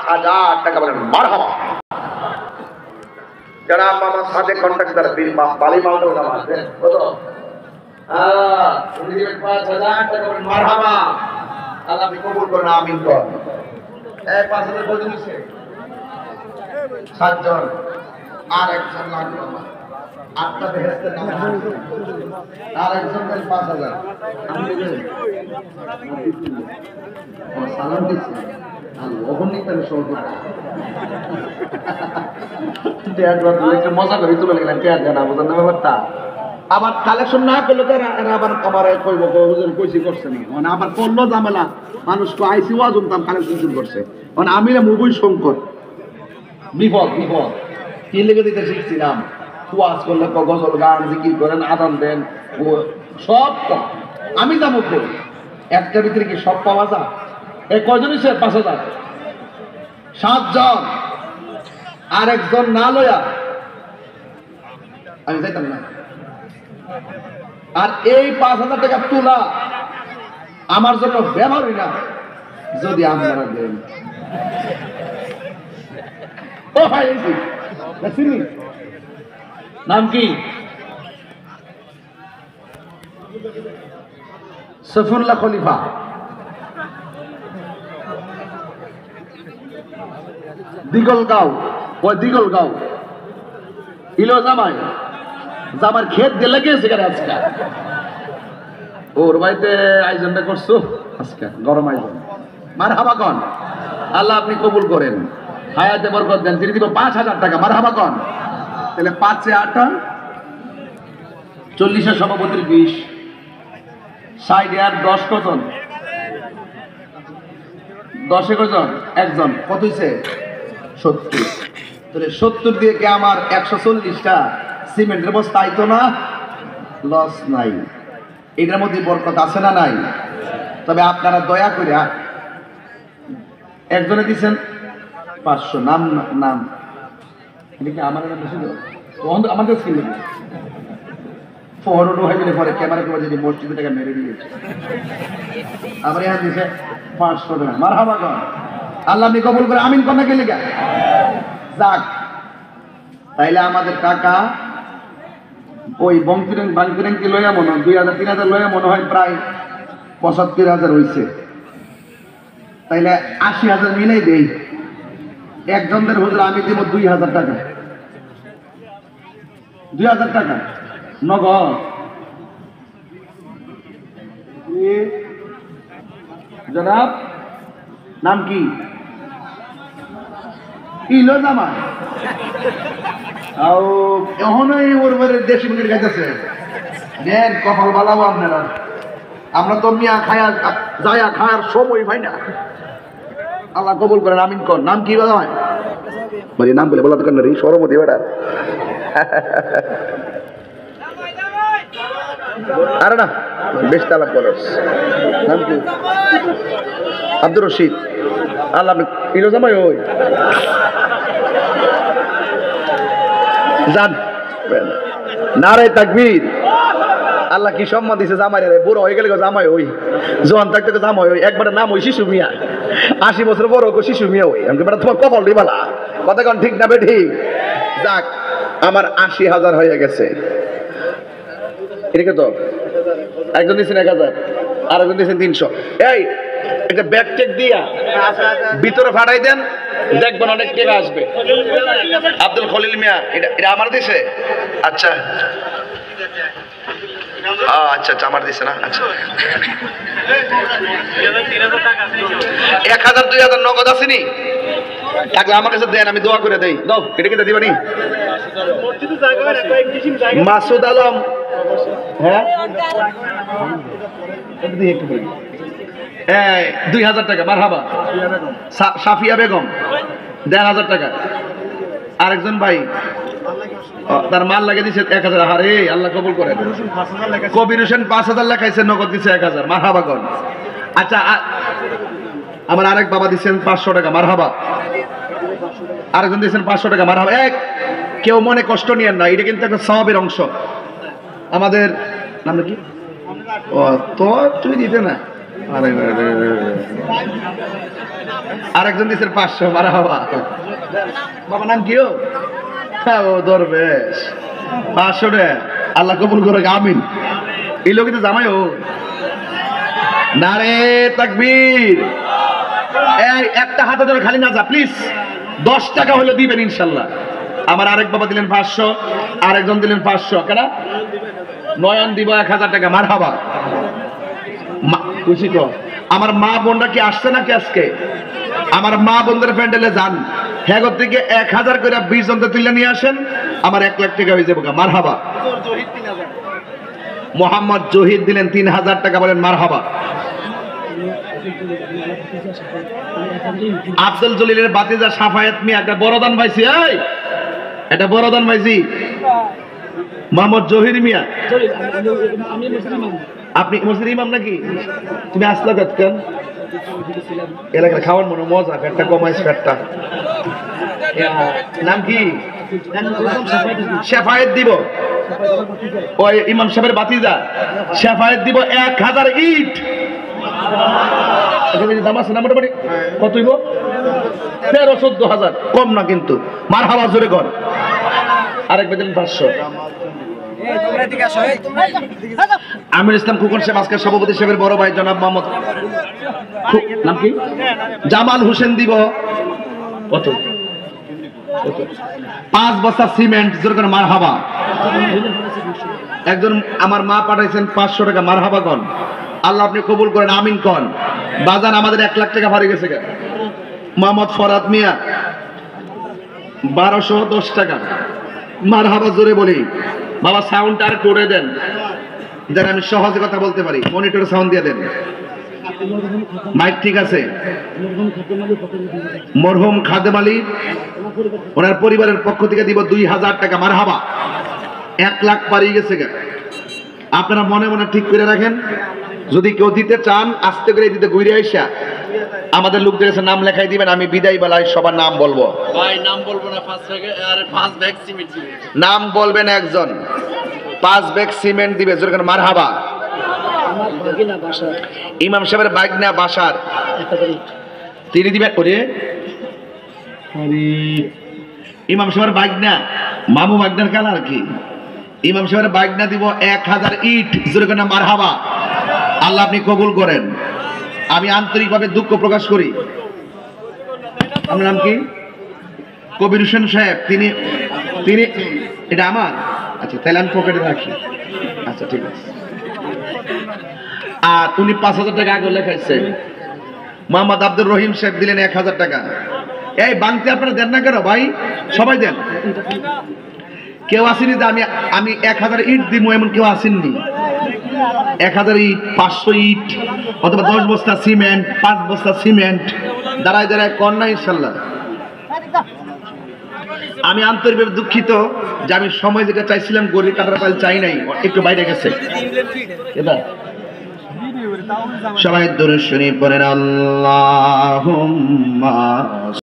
5,000 টাকা বলেন মারহাবা। যারা আমার সাথে কন্ট্রাক্টর বালি মাউন্টের নাম আছে কত? উনি দিবেন 5,000 টাকা বলেন মারহাবা। আল্লাহ আপনি কবুল করুন, আমিন কর। 5,000 কত দিচ্ছে? 7 জন। আর একজন লাগবে আমার। 8টা বেহেশতের নাম আর একজন দেন 5,000। আমি দেবেন সালাম দিচ্ছি মজা করি তুলে গেলেন ব্যাপারটা। আবার কালেকশন না করলে তো আবার আবার কইব কইছি করছে নি মানে আবার করলো ঝামেলা। মানুষ আইসি ওয়াজ উনতাম কালেকশন শুরু করছে মানে আমি না মুভি সংকট বিপদ বিপদ কি লেগে দিতে শিখছিলাম। ওয়াজ করলে গজল গান জিকির করেন আদান দেন সব আমি যাবো করি একটার ভিতরে কি সব পাওয়া যায়? এই কয়জন হিসেবে 5,000 7 জন আর একজন না লয়া আমি যাইতাম না। আর এই 5,000 টাকা তোলা আমার জন্য ব্যবহারই না যদি আপনারা দেন। ও ভাই নাম কি? সফিউল্লাহ খলিফা। দিগলগাঁও ওই দিগলগাঁও ইলো জামাই জামার ক্ষেত দিয়ে লেগেছে আজকে ওর বাড়িতে আয়োজনটা করছো আজকে গরম আয়োজন মারহাবা কন। আল্লাহ আপনি কবুল করেন, হায়াতে বরকত দেন। তিনি দিব 5,000 টাকা মারহাবা কন। তাহলে 5 এ 8 40 সভাপতির 20 60 আর 10 কজন? 10 কজন? একজন কত হয়েছে? 70। তাহলে 70 দিয়ে কি আমার 140টা সিমেন্টের বস্তা আইতো না? লস নাই। এটার মধ্যে বরকত আছে না নাই? তবে আপনারা দয়া করে একজনে দিচ্ছেন 500 নাম নাম এটা কি আমার বেশি আমাদের স্কিল ফরওয়ার্ড হয়ে গেলে পরে ক্যামেরা করে যদি মসজিদে টাকা মেরে দিয়েছে আমার এখানে দিছে 500 টাকা মারহাবা কর। আল্লাহ আপনি কবুল করে আমিন কর না গেলে গা যাক। তাইলে আমাদের টাকা ওই বাংকিরেন কি লইয়া মনে হয় 2,000 3,000 লইয়া মনে হয় প্রায় 75,000 হয়েছে। তাইলে 80,000 মিলাই দেই। একজনদের হুজুর আমি দিব 2,000 টাকা 2,000 টাকা নগদ। জনাব নাম কি? ইলো জামাই এখনই ওর দেশি মুখের গাইতেছে দেন কপাল বালাবো আপনারা। আমরা তো মিয়া খায়া যায়া খায়ার সময় ভাই না। আল্লাহ কবুল করেন আমিন কর। নাম কি বলা হয়? বলি নাম বলে বলা দোকান রে সরমতি বেটা। আরে না বেশ তালাপ বলো। নাম কি? আব্দুর রশিদ। আল্লাহ ইলো জামাই ওই জান নারে তাকবীর। আল্লাহ কি সম্মান দিছে জামাই রে। বুড়ো হয়ে গেলে জামাই ওই জোয়ান থাকতে জামাই ওই একবারে নাম ওই শিশু মিয়া 80 বছর বড় শিশু মিয়া ওই আমি বেটা তোমার কপাল দিবালা কথা কোন ঠিক না বে ঠিক? যাক আমার 80,000 হয়ে গেছে। এদিকে তো একজন দিয়েছেন 1,000 আর একজন দিয়েছেন 300। এই একটা ব্যাগ টেক দিয়া ভিতরে ফাটাই দেন দেখবেন অনেক টাকা আসবে। আব্দুল খলিল মিয়া এটা আমার দিছে? আচ্ছা আচ্ছা আচ্ছা আমার দিছে না? আচ্ছা 1,000 2,000 নগদ আসেনি থাকলে আমার কাছে দেন আমি দোয়া করে দেই। দাও এটা কি দিবানি? মাসুদ আলম হ্যাঁ 2,000 টাকা মারহাবা। সাফিয়া বেগম 1,500 টাকা। আরেকজন ভাই তার মাল লাগিয়ে দিচ্ছে 1,000। আরে আল্লাহ কবুল করেন। কবির হোসেন 5,000 লেখাইছে নগদ দিচ্ছে 1,000 মারহাবা কর। আচ্ছা আমার আরেক বাবা দিচ্ছেন 500 টাকা মারহাবা। আরেকজন দিচ্ছেন 500 টাকা মারহাবা। কেউ মনে কষ্ট নিয়েন না, এটা কিন্তু একটা সওয়াবের অংশ। আমাদের নাম কি? ও তো তুই দিতে না। আরে আরেকজন দিয়েছেন 500, মারহাবা। বাবা নাম কি? হ্যাঁ ও দরবেশ, 500 টাকা। আল্লাহ কবুল করে, আমিন। এই লোকই তো জামাই ও। নারে তাকবীর। এই একটা হাতে ধরে খালি না যা প্লিজ, 10 টাকা হলে দিবেন ইনশাল্লাহ। আমার আরেক বাবা দিলেন 500, আরেকজন দিলেন 500। কেন? নয়ন দিব 1000 টাকা, মারহাবা। খুশি তো? আমার মা বোনরা কি আসছে নাকি আজকে? আমার মা বোনদের প্যান্ডেলে যান, হ্যাঁ থেকে 1000 করে 20 জনকে তুলে নিয়ে আসেন, আমার 1 লাখ টাকা হয়ে যাবে, মারহাবা। মোহাম্মদ জহিদ দিলেন 3000 টাকা, বলেন মারহাবা। আব্দুল জলিলের বাতিজা সাফায়েত মিয়া একটা বড়দান পাইছি, এই এটা বড়দান পাইছি। মোহাম্মদ জহির মিয়া, আপনি মসজিদ ইমাম নাকি? তুমি আসলা কেন? এলাকার খাওয়ার মনে মজা, ফ্যাটটা কমাইস, ফ্যাটটা। নাম কি? শেফায়েত দিব, ওই ইমাম সাহেবের বাতিজা শেফায়েত দিব 1000 ইট। দাম আছে না মোটামুটি? কত হইব? 13-14,000, কম না কিন্তু। মারহাবা জোরে কর। আরেক বেদিন 500। আমির ইসলাম খুকন সাহেব আজকের সভাপতি সাহেবের বড় ভাই জনাব মোহাম্মদ নাম কি? জামাল হোসেন দিব কত? 5 বস্তা সিমেন্ট, জোরে করে মারহাবা। একজন আমার মা পাঠাইছেন 500 টাকা, মারহাবা কন। আল্লাহ আপনি কবুল করেন, আমিন কন। বাজান আমাদের 1 লাখ টাকা ভাড়ি গেছে। মোহাম্মদ ফরাদ মিয়া 1210 টাকা, মারহাবা জোরে বলি। বাবা সাউন্ডটা আর করে দেন, যেন আমি সহজে কথা বলতে পারি। মনিটরে সাউন্ড দিয়ে দেন, মাইক ঠিক আছে? মরহুম খাদেম আলী ওনার পরিবারের পক্ষ থেকে দিব 2000 টাকা, মারহাবা। 1 লাখ পারিয়ে গেছে। আপনারা মনে মনে ঠিক করে রাখেন, যদি কেউ দিতে চান আস্তে করে দিতে, ঘুরে আইসা আমাদের লোকদের কাছে নাম লেখাই দিবেন। আমি বিদায় বেলায় সবার নাম বলবো। ভাই নাম বলবো না, 5 ব্যাগ সিমেন্ট দিবে। নাম বলবেন একজন, 5 ব্যাগ সিমেন্ট দিবে, জোরে করে মারহাবা। ইমাম সাহেবের বাইগনা বাসার তিনি দিবেন। ওরে ইমাম সাহেবের বাইগনা, মামু বাইগনার কালার কি? ইমাম সাহেবের বাইগনা দিব 1000 ইট, জোরে করে মারহাবা। আল্লাহ আপনি কবুল করেন। আমি আন্তরিকভাবে দুঃখ প্রকাশ করি। আপনার নাম কি? কবির হোসেন সাহেব, তিনি এটা আমার, আচ্ছা তাহলে আমি পকেটে রাখি। আচ্ছা ঠিক আছে। আর উনি 5000 টাকা আগে লেখাইছে। মোহাম্মদ আব্দুর রহিম সাহেব দিলেন 1000 টাকা। এই বাংতে আপনারা দেন না কেন ভাই? সবাই দেন। কেউ আসেনি যে আমি 1000 ইট দিব, এমন কেউ আসেননি। 1000 ইট, 500 ইট, অথবা 10 বস্তা সিমেন্ট, 5 বস্তা সিমেন্ট, দাঁড়ায় দাঁড়ায় কর না ইনশাল্লাহ। আমি আন্তরিকভাবে দুঃখিত যে আমি সময় যেটা চাইছিলাম গরিব কাটার পাল চাই নাই, একটু বাইরে গেছে। সবাই দরুদ শরীফ পড়েন, আল্লাহুম্মা